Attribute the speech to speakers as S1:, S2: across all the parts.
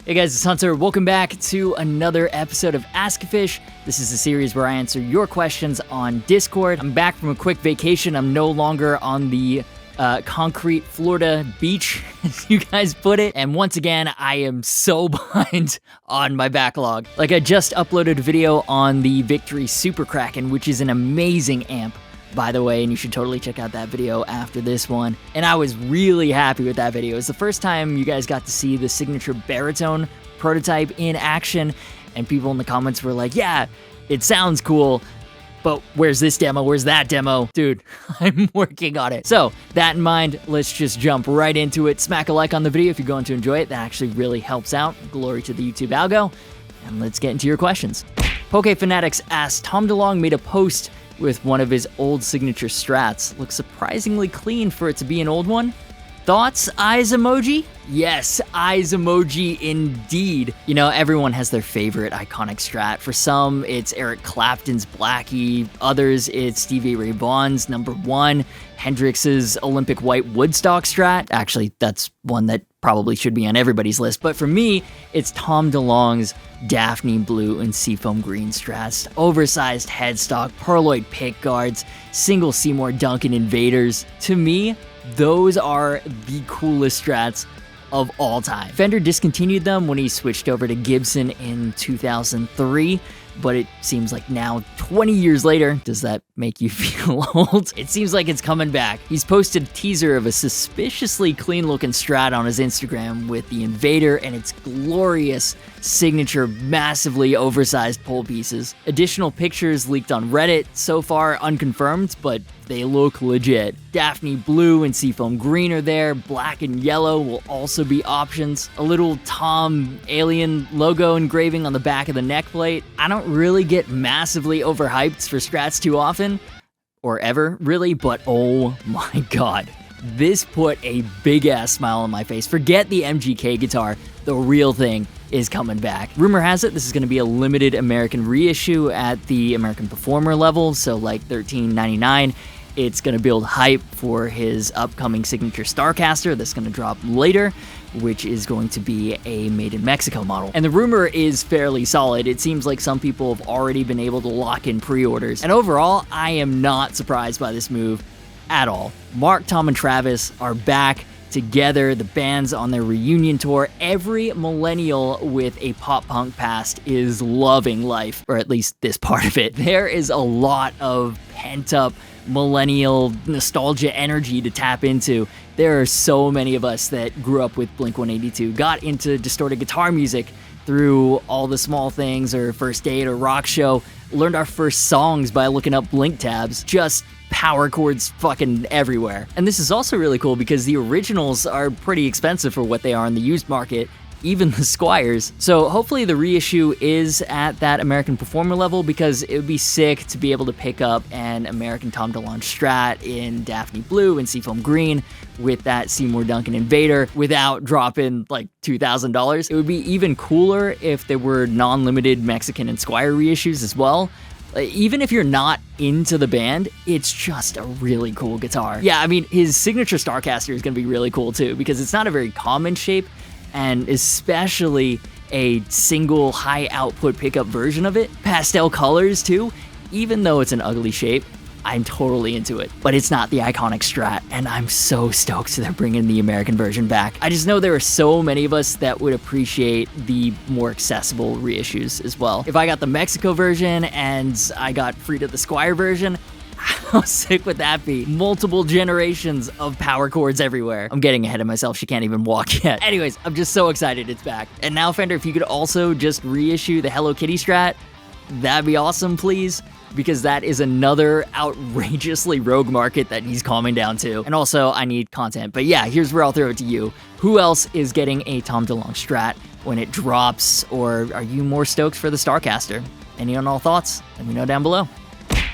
S1: Hey guys, it's Hunter. Welcome back to another episode of Ask a Fish. This is a series where I answer your questions on Discord. I'm back from a quick vacation. I'm no longer on the concrete Florida beach, as you guys put it. And once again, I am so behind on my backlog. Like, I just uploaded a video on the Victory Super Kraken, which is an amazing amp, by the way, and you should totally check out that video after this one. And I was really happy with that video. It was the first time you guys got to see the signature baritone prototype in action, and people in the comments were like, yeah, it sounds cool, but where's this demo? Where's that demo? Dude, I'm working on it. So, that in mind, let's just jump right into it. Smack a like on the video if you're going to enjoy it. That actually really helps out. Glory to the YouTube algo. And let's get into your questions. Poke Fanatics asks, Tom DeLonge made a post with one of his old signature strats. Looks surprisingly clean for it to be an old one. Thoughts? Eyes emoji? Yes, eyes emoji indeed. You know, everyone has their favorite iconic strat. For some, it's Eric Clapton's Blackie. Others, it's Stevie Ray Vaughan's number 1. Hendrix's Olympic White Woodstock strat. Actually, that's one that probably should be on everybody's list. But for me, it's Tom DeLonge's Daphne Blue and Seafoam Green strats. Oversized headstock, pearloid pick guards, single Seymour Duncan invaders. To me, those are the coolest strats of all time. Fender discontinued them when he switched over to Gibson in 2003, but it seems like now, 20 years later, does that make you feel old? It seems like it's coming back. He's posted a teaser of a suspiciously clean-looking strat on his Instagram with the Invader and its glorious signature massively oversized pole pieces. Additional pictures leaked on Reddit, so far unconfirmed, but they look legit. Daphne Blue and Seafoam Green are there. Black and yellow will also be options. A little Tom alien logo engraving on the back of the neck plate. I don't really get massively overhyped for strats too often, or ever, really, but oh my god. This put a big-ass smile on my face. Forget the MGK guitar. The real thing is coming back. Rumor has it this is going to be a limited American reissue at the American Performer level, so like $13.99. It's going to build hype for his upcoming signature Starcaster that's going to drop later, which is going to be a made in Mexico model. And the rumor is fairly solid. It seems like some people have already been able to lock in pre-orders. And overall, I am not surprised by this move at all. Mark, Tom, and Travis are back together. The band's on their reunion tour. Every millennial with a pop-punk past is loving life, or at least this part of it. There is a lot of pent-up millennial nostalgia energy to tap into. There are so many of us that grew up with Blink-182, got into distorted guitar music through All the Small Things or First Date or Rock Show, learned our first songs by looking up Blink tabs, just power chords fucking everywhere. And this is also really cool because the originals are pretty expensive for what they are in the used market, even the Squires. So hopefully the reissue is at that American Performer level, because it would be sick to be able to pick up an American Tom DeLonge Strat in Daphne Blue and Seafoam Green with that Seymour Duncan Invader without dropping like $2,000. It would be even cooler if there were non-limited Mexican and Squire reissues as well. Even if you're not into the band, it's just a really cool guitar. Yeah, I mean, his signature Starcaster is going to be really cool too, because it's not a very common shape, and especially a single high output pickup version of it. Pastel colors too. Even though it's an ugly shape, I'm totally into it. But it's not the iconic Strat, and I'm so stoked they're bringing the American version back. I just know there are so many of us that would appreciate the more accessible reissues as well. If I got the Mexico version and I got Frida the Squire version, how sick would that be? Multiple generations of power chords everywhere. I'm getting ahead of myself. She can't even walk yet. Anyways, I'm just so excited it's back. And now, Fender, if you could also just reissue the Hello Kitty Strat, that'd be awesome, please, because that is another outrageously rogue market that he's calming down to. And also, I need content. But yeah, here's where I'll throw it to you. Who else is getting a Tom DeLonge Strat when it drops? Or are you more stoked for the Starcaster? Any and all thoughts? Let me know down below.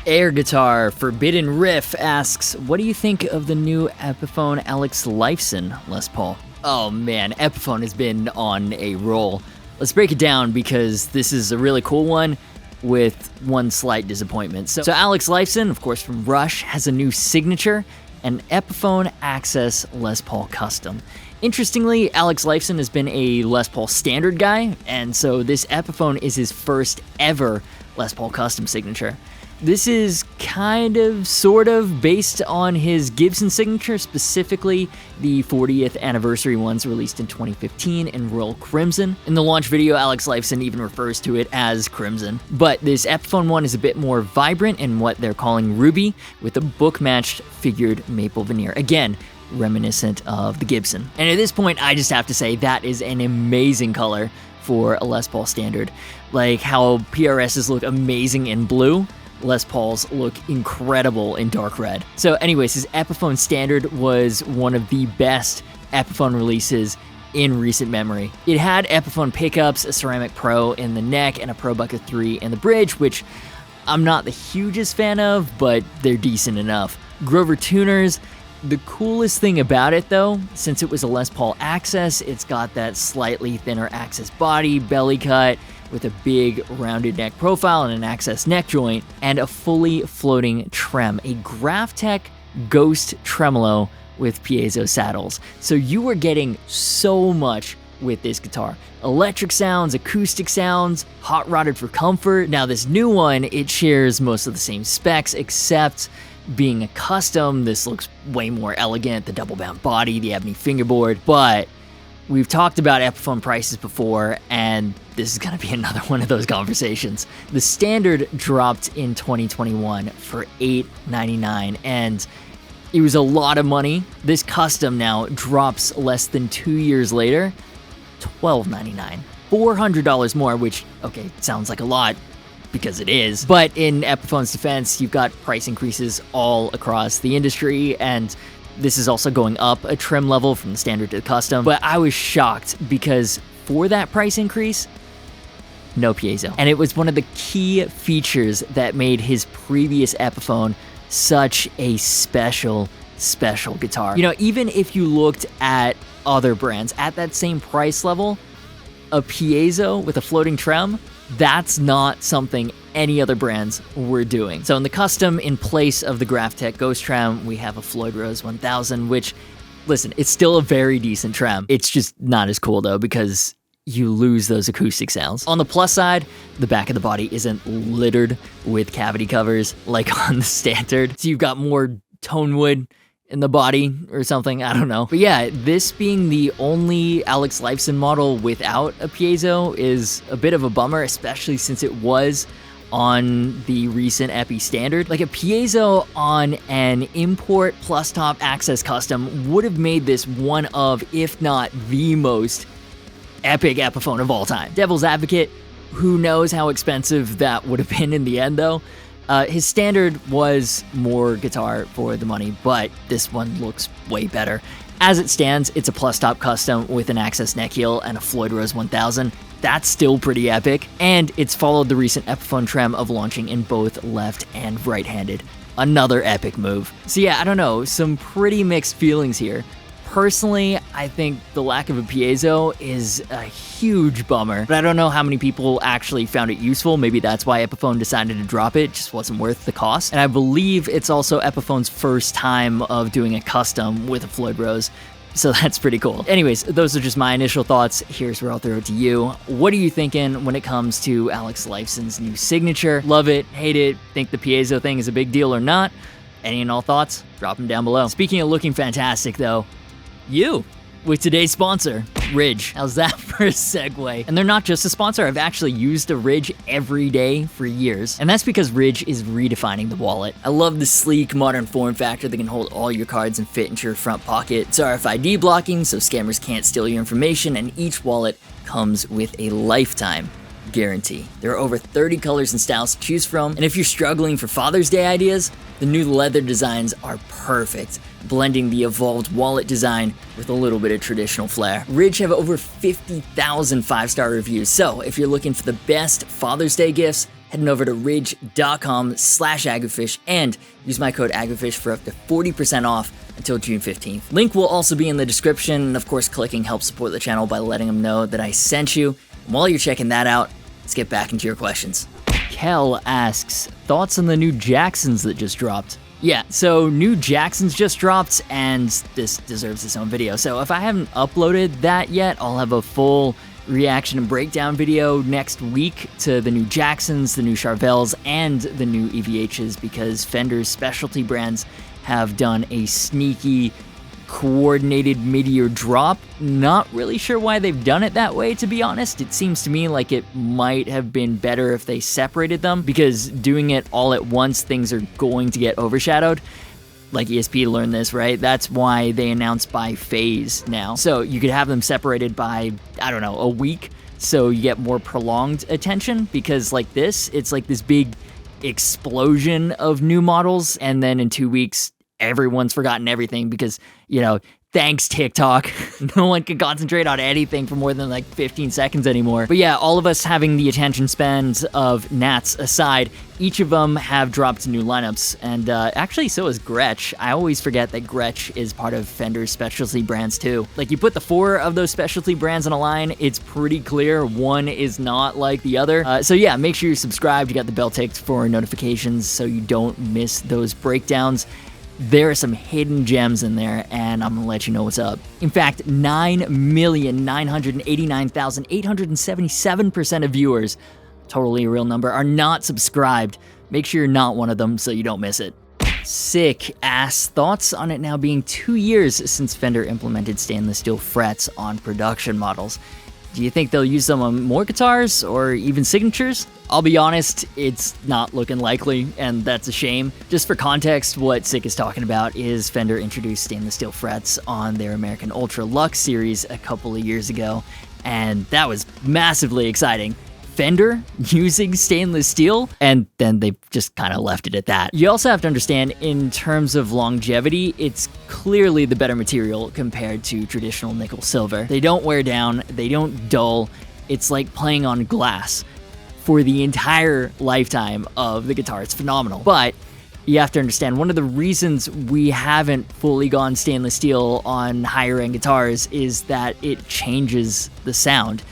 S1: Air Guitar Forbidden Riff asks, what do you think of the new Epiphone Alex Lifeson Les Paul? Oh man, Epiphone has been on a roll. Let's break it down because this is a really cool one with one slight disappointment. So Alex Lifeson, of course from Rush, has a new signature, an Epiphone Axcess Les Paul Custom. Interestingly, Alex Lifeson has been a Les Paul standard guy, and so this Epiphone is his first ever Les Paul custom signature. This is kind of, sort of, based on his Gibson signature, specifically the 40th anniversary ones released in 2015 in Royal Crimson. In the launch video, Alex Lifeson even refers to it as Crimson. But this Epiphone one is a bit more vibrant in what they're calling Ruby, with a book-matched figured maple veneer. Again, reminiscent of the Gibson. And at this point, I just have to say that is an amazing color for a Les Paul standard. Like how PRSs look amazing in blue, Les Pauls look incredible in dark red. So anyways, his Epiphone standard was one of the best Epiphone releases in recent memory. It had Epiphone pickups, a ceramic pro in the neck, and a Pro Bucket 3 in the bridge, which I'm not the hugest fan of, but they're decent enough. Grover tuners. The coolest thing about it though, since it was a Les Paul Axcess, it's got that slightly thinner Axcess body, belly cut, with a big rounded neck profile and an Axcess neck joint, and a fully floating trem, a Graphtec Ghost tremolo with piezo saddles. So you were getting so much with this guitar. Electric sounds, acoustic sounds, hot rodded for comfort. Now this new one, it shares most of the same specs, except being a custom, this looks way more elegant, the double bound body, the ebony fingerboard, but we've talked about Epiphone prices before, and this is going to be another one of those conversations. The standard dropped in 2021 for $899, and it was a lot of money. This custom now drops less than 2 years later, $1299. $400 more, which, okay, sounds like a lot, because it is. But in Epiphone's defense, you've got price increases all across the industry, and this is also going up a trim level from the standard to the custom. But I was shocked because for that price increase, no piezo. And it was one of the key features that made his previous Epiphone such a special guitar. You know, even if you looked at other brands at that same price level, a piezo with a floating trem, that's not something any other brands were doing. So in the custom, in place of the Graphtec Ghost Trem, we have a Floyd Rose 1000, which, listen, it's still a very decent trem. It's just not as cool though, because you lose those acoustic sounds. On the plus side, the back of the body isn't littered with cavity covers like on the standard. So you've got more tone wood in the body or something, I don't know. But yeah, this being the only Alex Lifeson model without a piezo is a bit of a bummer, especially since it was on the recent Epi standard. Like a piezo on an import plus top Axcess custom would have made this one of, if not the most epic Epiphone of all time. Devil's advocate, who knows how expensive that would have been in the end though. His standard was more guitar for the money, but this one looks way better. As it stands, it's a plus top custom with an Axcess neck heel and a Floyd Rose 1000. That's still pretty epic, and it's followed the recent Epiphone trem of launching in both left and right-handed. Another epic move. So yeah, I don't know, some pretty mixed feelings here. Personally, I think the lack of a piezo is a huge bummer, but I don't know how many people actually found it useful. Maybe that's why Epiphone decided to drop it, just wasn't worth the cost. And I believe it's also Epiphone's first time of doing a custom with a Floyd Rose, so that's pretty cool. Anyways, those are just my initial thoughts. Here's where I'll throw it to you. What are you thinking when it comes to Alex Lifeson's new signature? Love it, hate it, think the piezo thing is a big deal or not? Any and all thoughts? Drop them down below. Speaking of looking fantastic though, you with today's sponsor, Ridge. How's that for a segue? And they're not just a sponsor, I've actually used a Ridge every day for years. And that's because Ridge is redefining the wallet. I love the sleek, modern form factor that can hold all your cards and fit into your front pocket. It's RFID blocking, so scammers can't steal your information, and each wallet comes with a lifetime guarantee. There are over 30 colors and styles to choose from, and if you're struggling for Father's Day ideas, the new leather designs are perfect, blending the evolved wallet design with a little bit of traditional flair. Ridge have over 50,000 5-star reviews, so if you're looking for the best Father's Day gifts, head over to ridge.com/agrifish and use my code agrifish for up to 40% off until June 15th. Link will also be in the description, and of course clicking helps support the channel by letting them know that I sent you. And while you're checking that out, let's get back into your questions. Kel asks, thoughts on the new Jacksons that just dropped? Yeah, so new Jacksons just dropped, and this deserves its own video. So if I haven't uploaded that yet, I'll have a full reaction and breakdown video next week to the new Jacksons, the new Charvels, and the new EVHs, because Fender's specialty brands have done a sneaky, coordinated mid-year drop. Not really sure why they've done it that way, to be honest. It seems to me like it might have been better if they separated them, because doing it all at once, things are going to get overshadowed. Like ESP learned this, right? That's why they announced by phase now. So you could have them separated by, I don't know, a week, so you get more prolonged attention, because like this, it's like this big explosion of new models, and then in 2 weeks, everyone's forgotten everything because, you know, thanks TikTok, no one can concentrate on anything for more than like 15 seconds anymore. But yeah, all of us having the attention spans of Nats aside, each of them have dropped new lineups, and actually so is Gretsch. I always forget that Gretsch is part of Fender's specialty brands too. Like, you put the 4 of those specialty brands on a line, it's pretty clear one is not like the other. So yeah, make sure you're subscribed, you got the bell ticked for notifications so you don't miss those breakdowns. There are some hidden gems in there, and I'm gonna let you know what's up. In fact, 9,989,877% of viewers, totally a real number, are not subscribed. Make sure you're not one of them so you don't miss it. Sick ass. Thoughts on it now being 2 years since Fender implemented stainless steel frets on production models? Do you think they'll use them on more guitars or even signatures? I'll be honest, it's not looking likely, and that's a shame. Just for context, what Sick is talking about is Fender introduced stainless steel frets on their American Ultra Luxe series a couple of years ago, and that was massively exciting. Fender using stainless steel, and then they just kind of left it at that. You also have to understand, in terms of longevity, it's clearly the better material compared to traditional nickel silver. They don't wear down, they don't dull. It's like playing on glass for the entire lifetime of the guitar. It's phenomenal. But you have to understand, one of the reasons we haven't fully gone stainless steel on higher end guitars is that it changes the sound.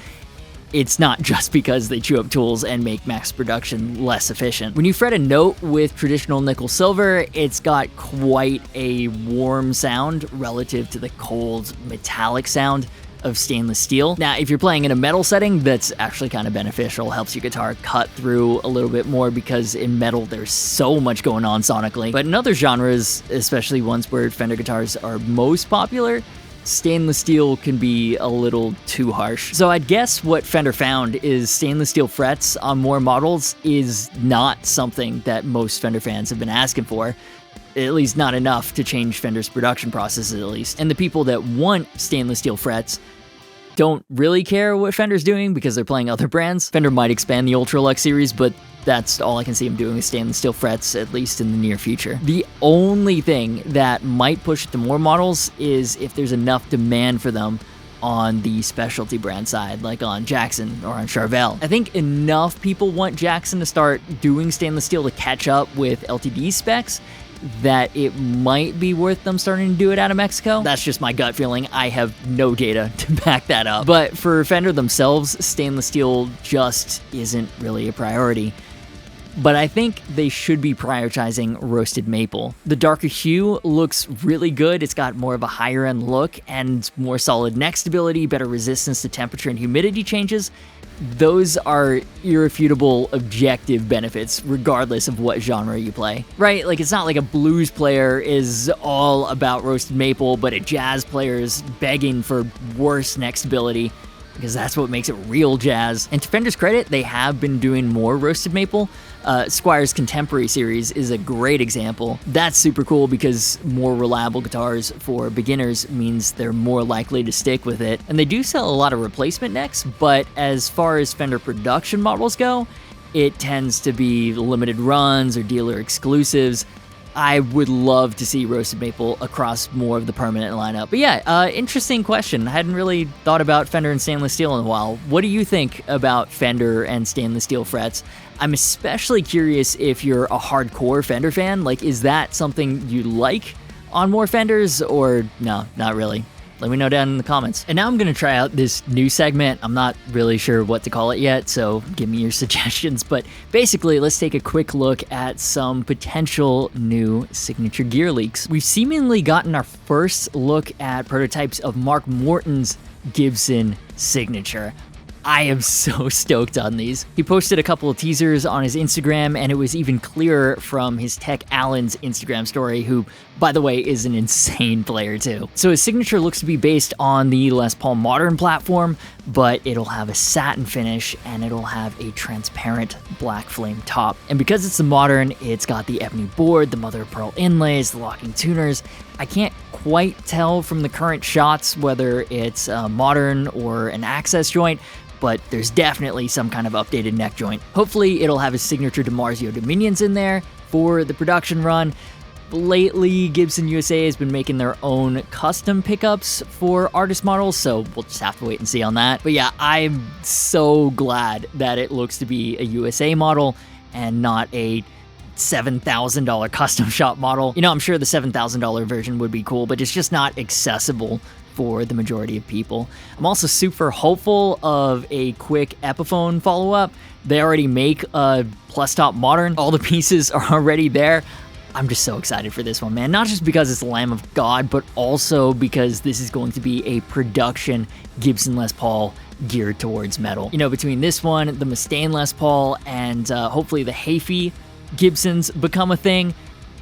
S1: It's not just because they chew up tools and make mass production less efficient. When you fret a note with traditional nickel silver, it's got quite a warm sound relative to the cold metallic sound of stainless steel. Now, if you're playing in a metal setting, that's actually kind of beneficial. Helps your guitar cut through a little bit more, because in metal there's so much going on sonically. But in other genres, especially ones where Fender guitars are most popular, stainless steel can be a little too harsh. So I'd guess what Fender found is stainless steel frets on more models is not something that most Fender fans have been asking for. At least not enough to change Fender's production processes, at least. And the people that want stainless steel frets don't really care what Fender's doing because they're playing other brands. Fender might expand the Ultra Luxe series, but that's all I can see them doing with stainless steel frets, at least in the near future. The only thing that might push it to more models is if there's enough demand for them on the specialty brand side, like on Jackson or on Charvel. I think enough people want Jackson to start doing stainless steel to catch up with LTD specs that it might be worth them starting to do it out of Mexico. That's just my gut feeling. I have no data to back that up. But for Fender themselves, stainless steel just isn't really a priority. But I think they should be prioritizing roasted maple. The darker hue looks really good. It's got more of a higher end look and more solid neck stability, better resistance to temperature and humidity changes. Those are irrefutable objective benefits regardless of what genre you play, right? Like, it's not like a blues player is all about roasted maple, but a jazz player is begging for worse neck stability, because that's what makes it real jazz. And to Fender's credit, they have been doing more roasted maple. Squire's Contemporary series is a great example. That's super cool because more reliable guitars for beginners means they're more likely to stick with it. And they do sell a lot of replacement necks, but as far as Fender production models go, it tends to be limited runs or dealer exclusives. I would love to see roasted maple across more of the permanent lineup. But yeah, interesting question. I hadn't really thought about Fender and stainless steel in a while. What do you think about Fender and stainless steel frets? I'm especially curious if you're a hardcore Fender fan. Like, is that something you like on more Fenders, or no, not really? Let me know down in the comments. And now I'm gonna try out this new segment. I'm not really sure what to call it yet, so give me your suggestions. But basically, let's take a quick look at some potential new signature gear leaks. We've seemingly gotten our first look at prototypes of Mark Morton's Gibson signature. I am so stoked on these. He posted a couple of teasers on his Instagram, and it was even clearer from his tech Alan's Instagram story, who, by the way, is an insane player too. So his signature looks to be based on the Les Paul Modern platform, but it'll have a satin finish and it'll have a transparent black flame top. And because it's the Modern, it's got the ebony board, the mother of pearl inlays, the locking tuners. I can't quite tell from the current shots whether it's a Modern or an Axcess joint, but there's definitely some kind of updated neck joint. Hopefully it'll have his signature DiMarzio Dominions in there for the production run. Lately, Gibson USA has been making their own custom pickups for artist models, so we'll just have to wait and see on that. But yeah, I'm so glad that it looks to be a USA model and not a $7,000 custom shop model. You know, I'm sure the $7,000 version would be cool, but it's just not accessible for the majority of people. I'm also super hopeful of a quick Epiphone follow-up. They already make a plus top Modern. All the pieces are already there. I'm just so excited for this one, man. Not just because it's the Lamb of God, but also because this is going to be a production Gibson Les Paul geared towards metal. You know, between this one, the Mustaine Les Paul, and hopefully the Hafey Gibsons become a thing,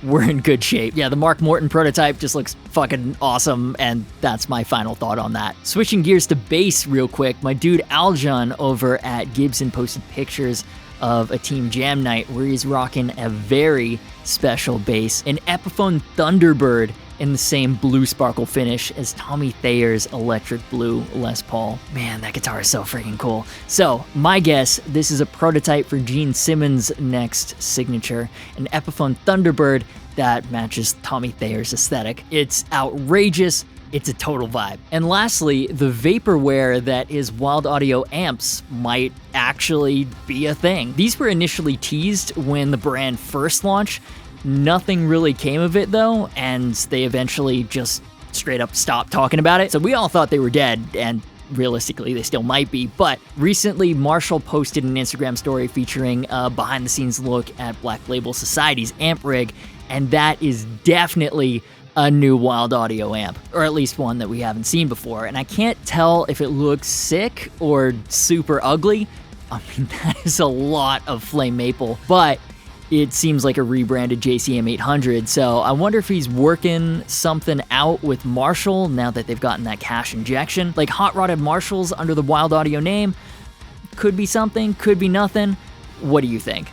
S1: we're in good shape. Yeah, the Mark Morton prototype just looks fucking awesome, and that's my final thought on that. Switching gears to bass real quick, my dude Aljon over at Gibson posted pictures of a Team Jam night where he's rocking a very special bass, an Epiphone Thunderbird in the same blue sparkle finish as Tommy Thayer's electric blue Les Paul. Man, that guitar is so freaking cool. So, my guess, this is a prototype for Gene Simmons' next signature, an Epiphone Thunderbird that matches Tommy Thayer's aesthetic. It's outrageous. It's a total vibe. And lastly, the vaporware that is Wylde Audio amps might actually be a thing. These were initially teased when the brand first launched. Nothing really came of it though, and they eventually just straight up stopped talking about it. So we all thought they were dead, and realistically they still might be. But recently Marshall posted an Instagram story featuring a behind the scenes look at Black Label Society's amp rig, and that is definitely a new Wylde Audio amp, or at least one that we haven't seen before. And I can't tell if it looks sick or super ugly. I mean, that is a lot of flame maple, but it seems like a rebranded JCM 800, so I wonder if he's working something out with Marshall now that they've gotten that cash injection. Like hot rodded Marshalls under the Wylde Audio name. Could be something, could be nothing. What do you think?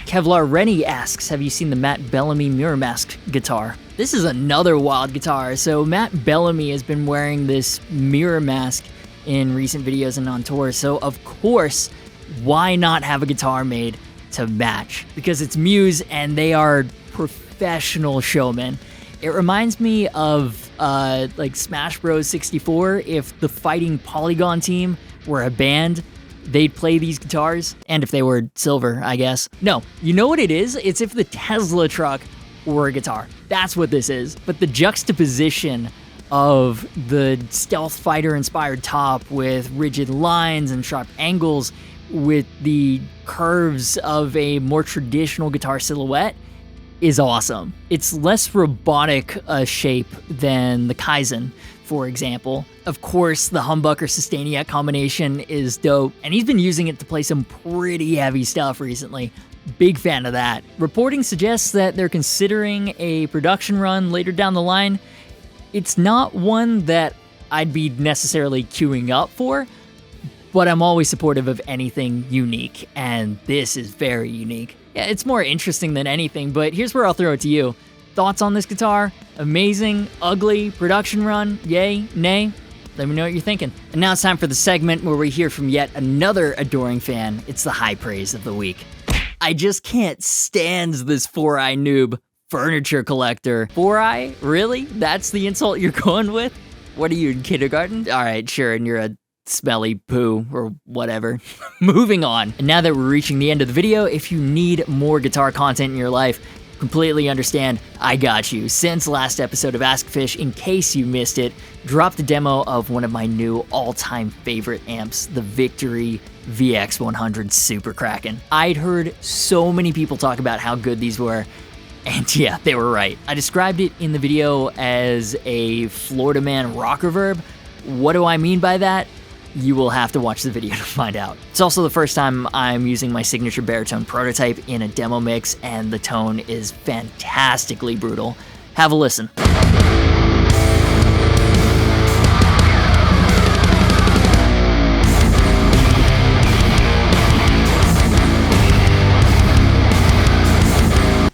S1: Kevlar Rennie asks, have you seen the Matt Bellamy Mirror Mask guitar? This is another wild guitar. So Matt Bellamy has been wearing this mirror mask in recent videos and on tour, so of course, why not have a guitar made to match? Because it's Muse and they are professional showmen. It reminds me of like Smash Bros 64. If the Fighting Polygon team were a band, they'd play these guitars. And if they were silver, I guess. No, you know what it is? It's if the Tesla truck were a guitar. That's what this is. But the juxtaposition of the stealth fighter inspired top with rigid lines and sharp angles with the curves of a more traditional guitar silhouette is awesome. It's less robotic a shape than the Kaizen, for example. Of course, the humbucker Sustainiac combination is dope, and he's been using it to play some pretty heavy stuff recently. Big fan of that. Reporting suggests that they're considering a production run later down the line. It's not one that I'd be necessarily queuing up for, but I'm always supportive of anything unique, and this is very unique. Yeah, it's more interesting than anything, but here's where I'll throw it to you. Thoughts on this guitar? Amazing, ugly, production run, yay, nay? Let me know what you're thinking. And now it's time for the segment where we hear from yet another adoring fan. It's the high praise of the week. I just can't stand this 4i noob furniture collector. 4i? Really? That's the insult you're going with? What are you, in kindergarten? All right, sure, and you're a smelly poo or whatever. Moving on. And now that we're reaching the end of the video, if you need more guitar content in your life, Completely understand. I got you. Since last episode of Ask Fish, in case you missed it, dropped a demo of one of my new all-time favorite amps, the Victory VX100 Super Kraken. I'd heard so many people talk about how good these were, and yeah, they were right. I described it in the video as a Florida Man rock reverb. What do I mean by that? You will have to watch the video to find out. It's also the first time I'm using my signature baritone prototype in a demo mix, and the tone is fantastically brutal. Have a listen.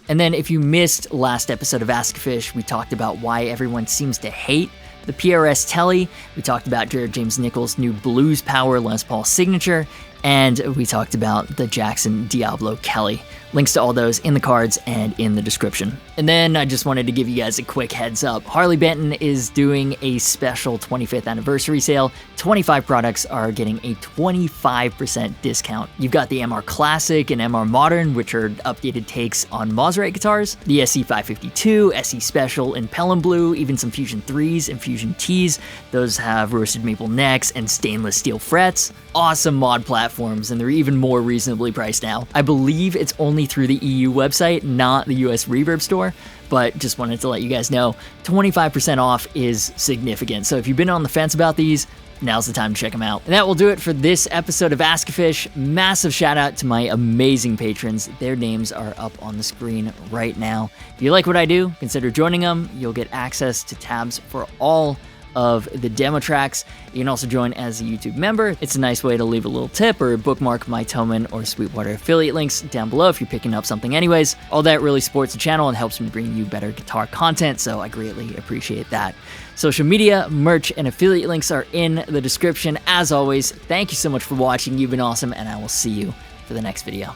S1: And then if you missed last episode of Ask Fish, we talked about why everyone seems to hate the PRS Telly. We talked about Jared James Nichols' new Blues Power Les Paul signature, and we talked about the Jackson Diablo Kelly. Links to all those in the cards and in the description. And then I just wanted to give you guys a quick heads up. Harley Benton is doing a special 25th anniversary sale. 25 products are getting a 25% discount. You've got the MR Classic and MR Modern, which are updated takes on Maserati guitars, the SE552, SE Special in Pelham Blue, even some Fusion 3s and Fusion Ts. Those have roasted maple necks and stainless steel frets. Awesome mod platforms, and they're even more reasonably priced now. I believe it's only through the EU website, not the US Reverb store, but just wanted to let you guys know 25% off is significant. So if you've been on the fence about these, now's the time to check them out. And that will do it for this episode of Ask a Fish. Massive shout out to my amazing patrons. Their names are up on the screen right now. If you like what I do, consider joining them. You'll get access to tabs for all of the demo tracks. You can also join as a YouTube member. It's a nice way to leave a little tip or bookmark my Toman or Sweetwater affiliate links down below if you're picking up something anyways. All that really supports the channel and helps me bring you better guitar content, so I greatly appreciate that. Social media, merch, and affiliate links are in the description. As always, thank you so much for watching. You've been awesome, and I will see you for the next video.